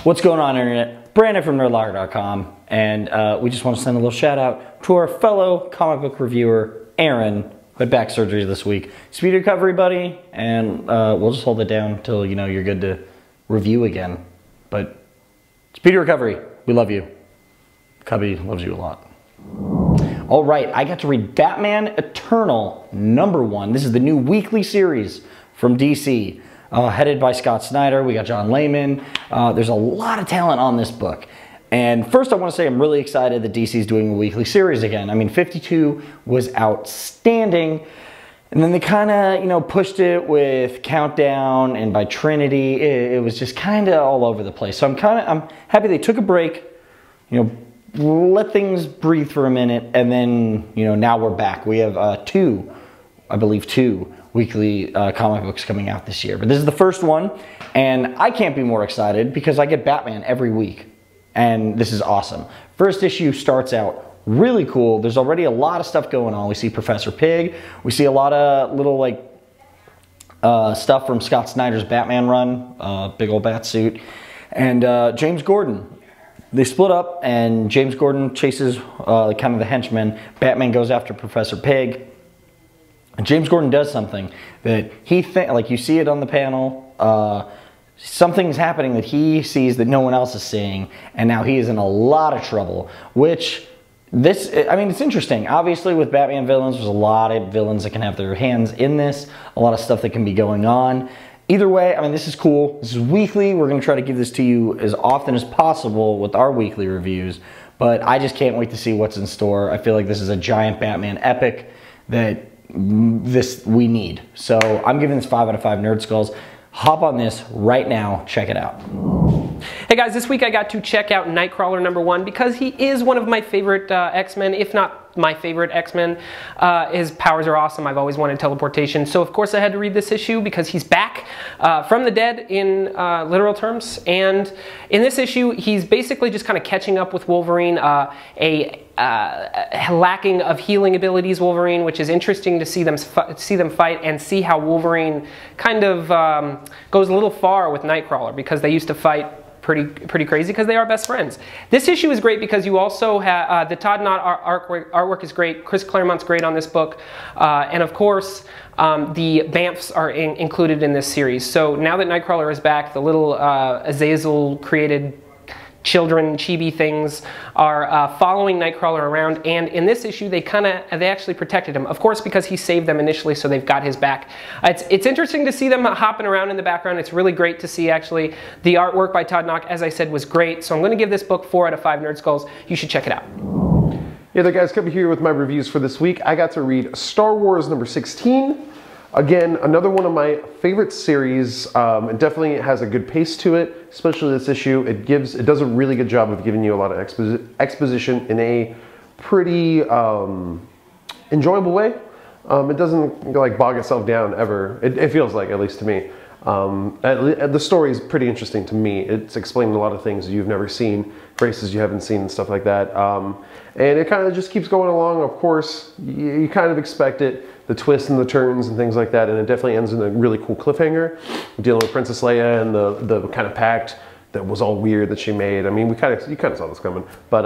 What's going on, Internet? Brandon from nerdlocker.com, and we just want to send a little shout out to our fellow comic book reviewer, Aaron, who had back surgery this week. Speedy recovery, buddy, and we'll just hold it down until you're good to review again. But speedy recovery. We love you. Cubby loves you a lot. All right, I got to read Batman Eternal #1. This is the new weekly series from DC. Headed by Scott Snyder. We got John Layman. There's a lot of talent on this book. And first I want to say I'm really excited that DC is doing a weekly series again. I mean, 52 was outstanding. And then they kind of, pushed it with Countdown and by Trinity. It was just kind of all over the place. So I'm happy they took a break, let things breathe for a minute. And then, now we're back. We have two weekly comic books coming out this year. But this is the first one, and I can't be more excited because I get Batman every week, and this is awesome. First issue starts out really cool. There's already a lot of stuff going on. We see Professor Pig. We see a lot of little stuff from Scott Snyder's Batman run, big old bat suit, and James Gordon. They split up, and James Gordon chases kind of the henchmen. Batman goes after Professor Pig. And James Gordon does something that you see it on the panel, something's happening that he sees that no one else is seeing, and now he is in a lot of trouble, it's interesting. Obviously with Batman villains, there's a lot of villains that can have their hands in this, a lot of stuff that can be going on. Either way, this is cool. This is weekly. We're going to try to give this to you as often as possible with our weekly reviews, but I just can't wait to see what's in store. I feel like this is a giant Batman epic that we need. So I'm giving this 5 out of 5 Nerd Skulls. Hop on this right now. Check it out. Hey guys, this week I got to check out Nightcrawler #1 because he is one of my favorite X-Men, if not my favorite X-Men. His powers are awesome. I've always wanted teleportation. So of course I had to read this issue because he's back from the dead in literal terms. And in this issue, he's basically just kind of catching up with Wolverine, lacking of healing abilities Wolverine, which is interesting to see them fight and see how Wolverine kind of goes a little far with Nightcrawler because they used to fight pretty crazy because they are best friends. This issue is great because you also have the Todd Knott artwork is great. Chris Claremont's great on this book, and of course the Bamfs are included in this series. So now that Nightcrawler is back, the little Azazel created children chibi things are following Nightcrawler around, and in this issue they actually protected him, of course, because he saved them initially, so they've got his back. It's interesting to see them hopping around in the background. It's really great to see. Actually, the artwork by Todd Knott, as I said, was great. So I'm going to give this book 4 out of 5 Nerd Skulls. You should check it out. Hey there guys, coming here with my reviews for this week. I got to read Star Wars #16. Again, another one of my favorite series. It definitely has a good pace to it, especially this issue. It does a really good job of giving you a lot of exposition in a pretty enjoyable way. It doesn't bog itself down ever. It feels like, at least to me. The story is pretty interesting to me. It's explaining a lot of things you've never seen, races you haven't seen, and stuff like that. And it kind of just keeps going along. Of course, you kind of expect it, the twists and the turns and things like that, and it definitely ends in a really cool cliffhanger, dealing with Princess Leia and the kind of pact that was all weird that she made. you kind of saw this coming, but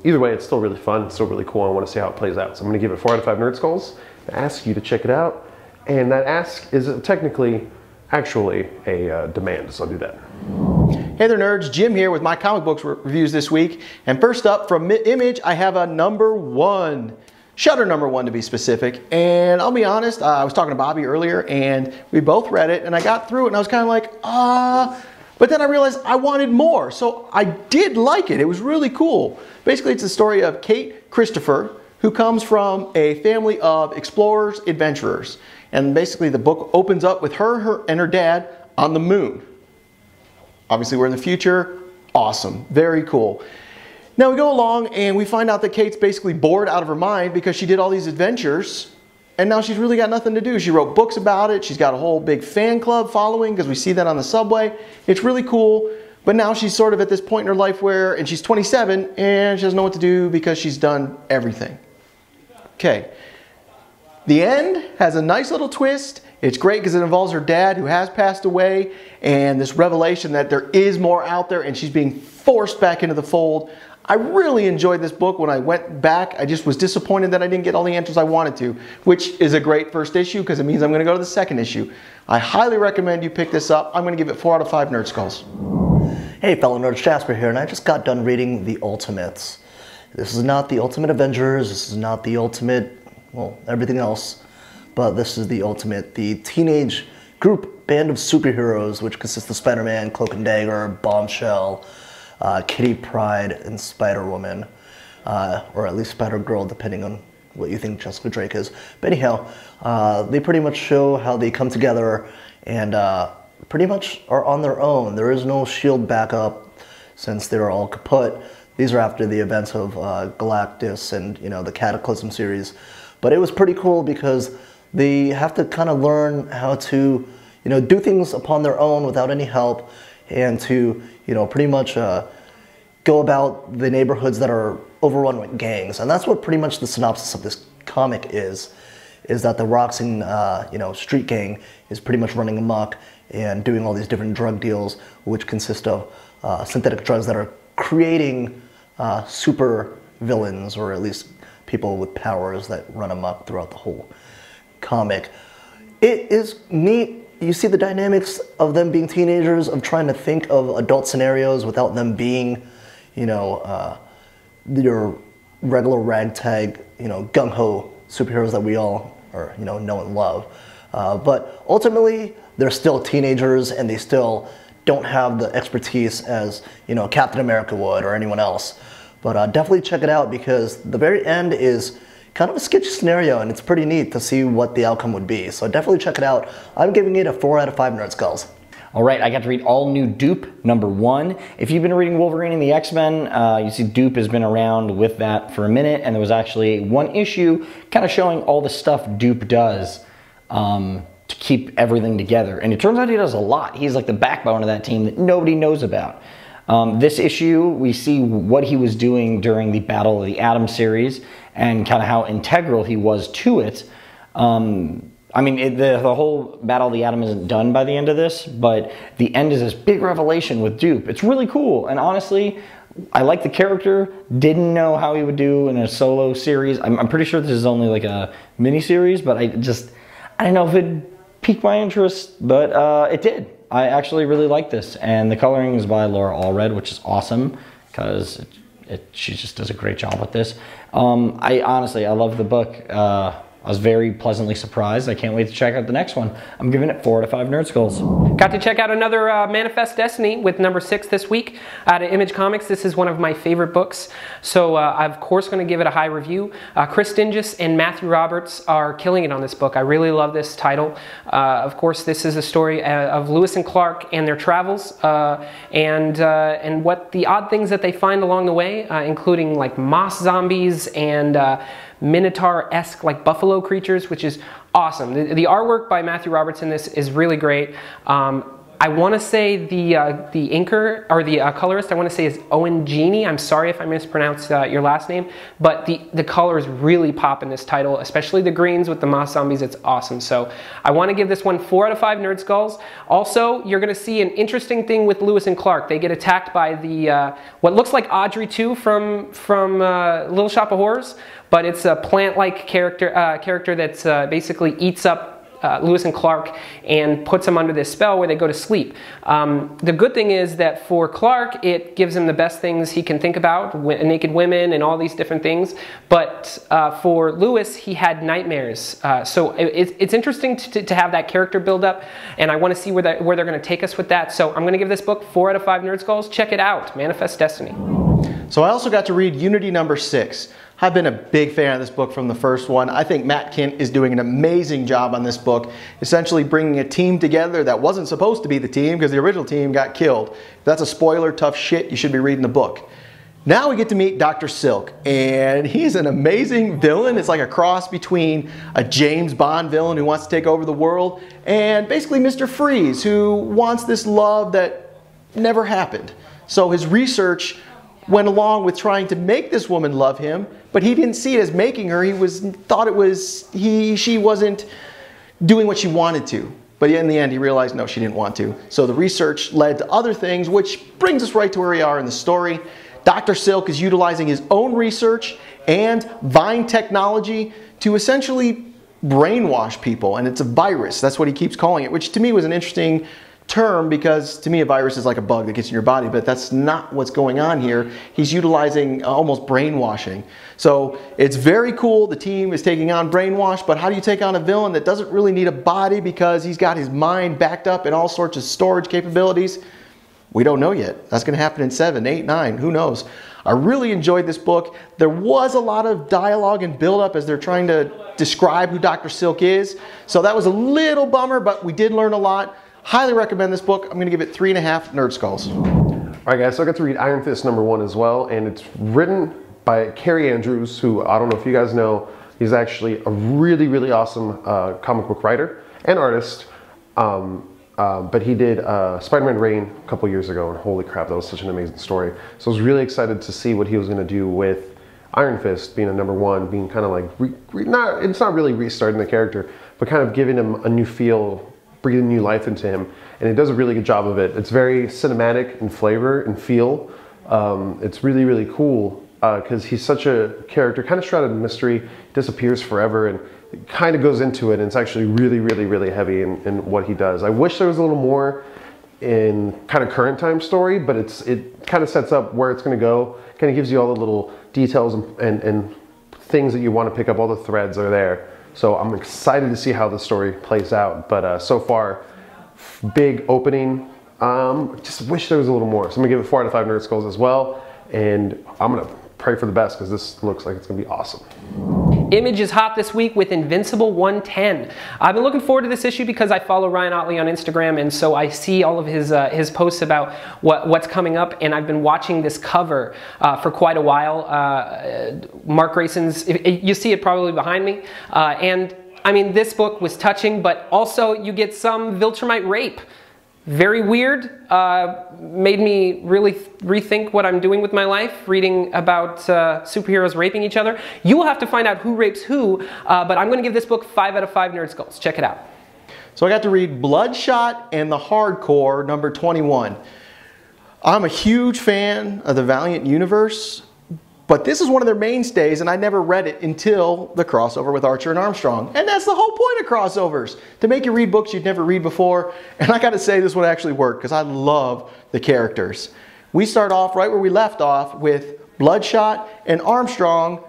either way, it's still really fun. It's still really cool. I want to see how it plays out. So I'm going to give it 4 out of 5 Nerd Skulls. I ask you to check it out, and that ask is technically actually a demand, so I'll do that. Hey there nerds, Jim here with my comic books reviews this week. And first up from Image, I have a #1. Shudder #1 to be specific. And I'll be honest, I was talking to Bobby earlier and we both read it and I got through it and I was kind of like, but then I realized I wanted more. So I did like it. It was really cool. Basically, it's the story of Kate Christopher, who comes from a family of explorers, adventurers. And basically the book opens up with her and her dad on the moon. Obviously we're in the future. Awesome. Very cool. Now we go along and we find out that Kate's basically bored out of her mind because she did all these adventures and now she's really got nothing to do. She wrote books about it. She's got a whole big fan club following because we see that on the subway. It's really cool. But now she's sort of at this point in her life and she's 27 and she doesn't know what to do because she's done everything. Okay. The end has a nice little twist It's great because it involves her dad who has passed away and this revelation that there is more out there and she's being forced back into the fold. I really enjoyed this book. When I went back, I just was disappointed that I didn't get all the answers I wanted to, which is a great first issue because it means I'm going to go to the second issue. I highly recommend you pick this up. I'm going to give it 4 out of 5 Nerd Skulls. Hey fellow nerds, Jasper here, and I just got done reading The Ultimates. This is not the Ultimate Avengers, this is not the Ultimate, well, everything else, but this is the Ultimate, the teenage group band of superheroes, which consists of Spider-Man, Cloak and Dagger, Bombshell, Kitty Pryde, and Spider-Woman, or at least Spider-Girl, depending on what you think Jessica Drake is. But anyhow, they pretty much show how they come together and pretty much are on their own. There is no SHIELD backup since they're all kaput. These are after the events of Galactus and the Cataclysm series. But it was pretty cool because they have to kind of learn how to do things upon their own without any help, and to pretty much go about the neighborhoods that are overrun with gangs. And that's what pretty much the synopsis of this comic is that the Roxing street gang is pretty much running amok and doing all these different drug deals, which consist of synthetic drugs that are creating super villains, or at least people with powers that run amok throughout the whole comic. It is neat. You see the dynamics of them being teenagers, of trying to think of adult scenarios without them being, your regular ragtag, gung-ho superheroes that we all are, know and love. But ultimately, they're still teenagers and they still don't have the expertise as, Captain America would or anyone else. But definitely check it out because the very end is kind of a sketchy scenario and it's pretty neat to see what the outcome would be. So definitely check it out. I'm giving it a 4 out of 5 Nerd Skulls. All right, I got to read All New Dupe #1. If you've been reading Wolverine and the X-Men, you see Dupe has been around with that for a minute, and there was actually one issue kind of showing all the stuff Dupe does to keep everything together. And it turns out he does a lot. He's like the backbone of that team that nobody knows about. This issue, we see what he was doing during the Battle of the Atom series and kind of how integral he was to it. I mean, the whole Battle of the Atom isn't done by the end of this, but the end is this big revelation with Dupe. It's really cool, and honestly, I like the character. Didn't know how he would do in a solo series. I'm pretty sure this is only like a mini-series, but I don't know if it piqued my interest, but it did. I actually really like this, and the coloring is by Laura Allred, which is awesome, because she just does a great job with this. Honestly, I love the book. I was very pleasantly surprised. I can't wait to check out the next one. I'm giving it 4 out of 5 Nerd Skulls. Got to check out another Manifest Destiny with #6 this week out of Image Comics. This is one of my favorite books, so I'm of course going to give it a high review. Chris Dingus and Matthew Roberts are killing it on this book. I really love this title. Of course, this is a story of Lewis and Clark and their travels, and what the odd things that they find along the way, including like moss zombies and Minotaur-esque like buffalo creatures, which is awesome. The artwork by Matthew Roberts in this is really great. I want to say the inker, or the colorist, I want to say is Owen Genie. I'm sorry if I mispronounced your last name, but the colors really pop in this title, especially the greens with the moss zombies. It's awesome. So I want to give this one 4 out of 5 Nerd Skulls. Also, you're going to see an interesting thing with Lewis and Clark. They get attacked by the what looks like Audrey 2 from Little Shop of Horrors, but it's a plant-like character that's basically eats up Lewis and Clark and puts them under this spell where they go to sleep. The good thing is that for Clark, it gives him the best things he can think about, naked women and all these different things. But for Lewis, he had nightmares. So it's interesting to have that character build up, and I want to see where they're going to take us with that. So I'm going to give this book 4 out of 5 Nerd Skulls. Check it out, Manifest Destiny. So I also got to read Unity #6. I've been a big fan of this book from the first one. I think Matt Kindt is doing an amazing job on this book, essentially bringing a team together that wasn't supposed to be the team because the original team got killed. If that's a spoiler, tough shit, you should be reading the book. Now we get to meet Dr. Silk, and he's an amazing villain. It's like a cross between a James Bond villain who wants to take over the world and basically Mr. Freeze, who wants this love that never happened. So his research went along with trying to make this woman love him, but he didn't see it as making her. He thought it was she wasn't doing what she wanted to. But in the end, he realized, no, she didn't want to. So the research led to other things, which brings us right to where we are in the story. Dr. Silk is utilizing his own research and Vine technology to essentially brainwash people. And it's a virus. That's what he keeps calling it, which to me was an interesting term, because to me a virus is like a bug that gets in your body, but that's not what's going on here. He's utilizing almost brainwashing. So it's very cool. The team is taking on Brainwash, but how do you take on a villain that doesn't really need a body because he's got his mind backed up in all sorts of storage capabilities? We don't know yet. That's going to happen in 7, 8, 9, who knows. I really enjoyed this book. There was a lot of dialogue and build-up as they're trying to describe who Dr. Silk is. So that was a little bummer, but we did learn a lot. Highly recommend this book. I'm going to give it 3.5 Nerd Skulls. All right, guys, so I got to read Iron Fist #1 as well, and it's written by Kerry Andrews, who I don't know if you guys know. He's actually a really, really awesome comic book writer and artist. But he did Spider-Man Reign a couple years ago, and holy crap, that was such an amazing story. So I was really excited to see what he was going to do with Iron Fist being a #1, being kind of like, it's not really restarting the character, but kind of giving him a new feel, breathing new life into him, and it does a really good job of it. It's very cinematic in flavor and feel. It's really, really cool because he's such a character, kind of shrouded in mystery, disappears forever, and it kind of goes into it, and it's actually really, really, really heavy in what he does. I wish there was a little more in kind of current time story, but it kind of sets up where it's going to go, kind of gives you all the little details and things that you want to pick up, all the threads are there. So I'm excited to see how the story plays out. But so far, big opening. Just wish there was a little more. So I'm gonna give it 4 out of 5 Nerd Skulls as well. And I'm gonna pray for the best because this looks like it's gonna be awesome. Image is hot this week with Invincible 110. I've been looking forward to this issue because I follow Ryan Ottley on Instagram, and so I see all of his posts about what's coming up, and I've been watching this cover for quite a while. Mark Grayson's, you see it probably behind me, and I mean, this book was touching, but also you get some Viltrumite rape. Very weird, made me really rethink what I'm doing with my life, reading about superheroes raping each other. You will have to find out who rapes who, but I'm going to give this book 5 out of 5 Nerd Skulls. Check it out. So I got to read Bloodshot and the Hardcore #21. I'm a huge fan of the Valiant universe, but this is one of their mainstays, and I never read it until the crossover with Archer and Armstrong. And that's the whole point of crossovers, to make you read books you'd never read before. And I gotta say, this would actually work, because I love the characters. We start off right where we left off with Bloodshot and Armstrong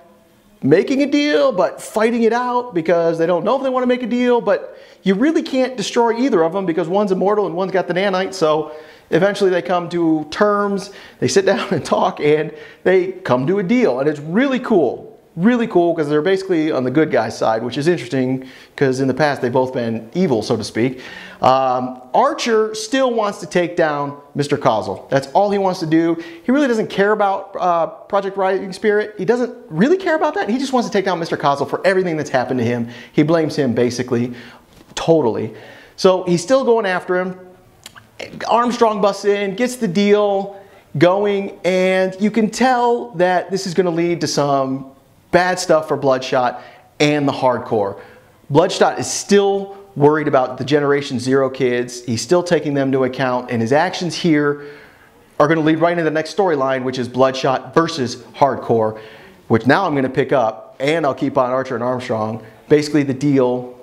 making a deal, but fighting it out because they don't know if they want to make a deal, but you really can't destroy either of them because one's immortal and one's got the nanite. So eventually they come to terms, they sit down and talk, and they come to a deal. And it's really cool because they're basically on the good guy's side, which is interesting because in the past they've both been evil, so to speak. Archer still wants to take down Mr. Kozul. That's all he wants to do. He really doesn't care about Project Rising Spirit. He doesn't really care about that. He just wants to take down Mr. Kozul for everything that's happened to him. He blames him basically, totally. So he's still going after him. Armstrong busts in, gets the deal going, and you can tell that this is going to lead to some bad stuff for Bloodshot and the Hardcore. Bloodshot is still worried about the Generation Zero kids. He's still taking them into account, and his actions here are going to lead right into the next storyline, which is Bloodshot versus Hardcore, which now I'm going to pick up, and I'll keep on Archer and Armstrong. Basically, the deal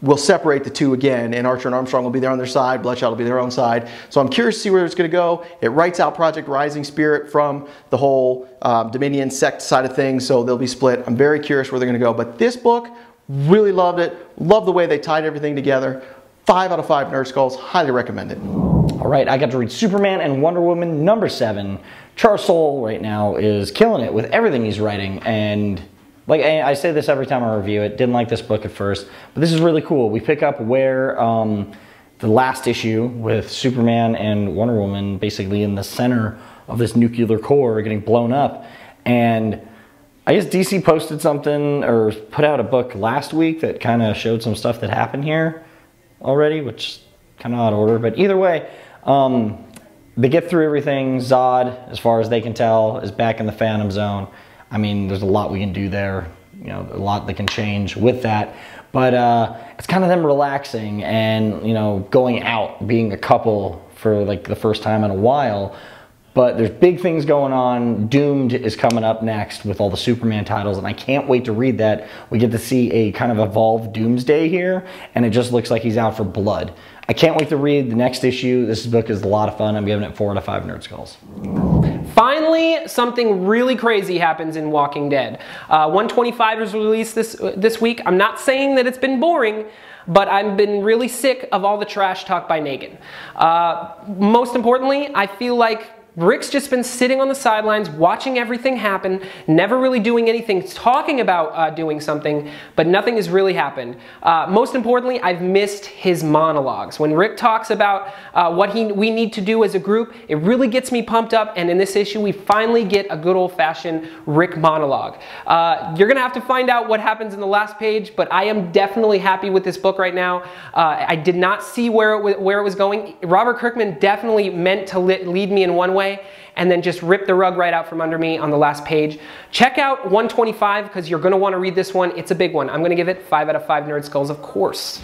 will separate the two again, and Archer and Armstrong will be there on their side, Bloodshot will be their own side. So I'm curious to see where it's going to go. It writes out Project Rising Spirit from the whole Dominion sect side of things, so they'll be split. I'm very curious where they're going to go. But this book, really loved it. Love the way they tied everything together. 5 out of 5 Nerd Skulls. Highly recommend it. All right, I got to read Superman and Wonder Woman #7. Charles Soule right now is killing it with everything he's writing, and like I say this every time I review it, didn't like this book at first, but this is really cool. We pick up where the last issue with Superman and Wonder Woman basically in the center of this nuclear core getting blown up. And I guess DC posted something or put out a book last week that kind of showed some stuff that happened here already, which is kind of out of order. But either way, they get through everything. Zod, as far as they can tell, is back in the Phantom Zone. I mean, there's a lot we can do there, you know, a lot that can change with that. But it's kind of them relaxing and, you know, going out, being a couple for like the first time in a while. But there's big things going on. Doomed is coming up next with all the Superman titles, and I can't wait to read that. We get to see a kind of evolved Doomsday here, and it just looks like he's out for blood. I can't wait to read the next issue. This book is a lot of fun. I'm giving it 4 out of 5 Nerd Skulls. Finally, something really crazy happens in Walking Dead. 125 was released this week. I'm not saying that it's been boring, but I've been really sick of all the trash talk by Negan. Most importantly, I feel like Rick's just been sitting on the sidelines, watching everything happen, never really doing anything, talking about doing something, but nothing has really happened. Most importantly, I've missed his monologues. When Rick talks about what we need to do as a group, it really gets me pumped up, and in this issue, we finally get a good old-fashioned Rick monologue. You're going to have to find out what happens in the last page, but I am definitely happy with this book right now. I did not see where it was going. Robert Kirkman definitely meant to lead me in one way, and then just rip the rug right out from under me on the last page. Check out 125 because you're going to want to read this one. It's a big one. I'm going to give it 5 out of 5 Nerd Skulls, of course.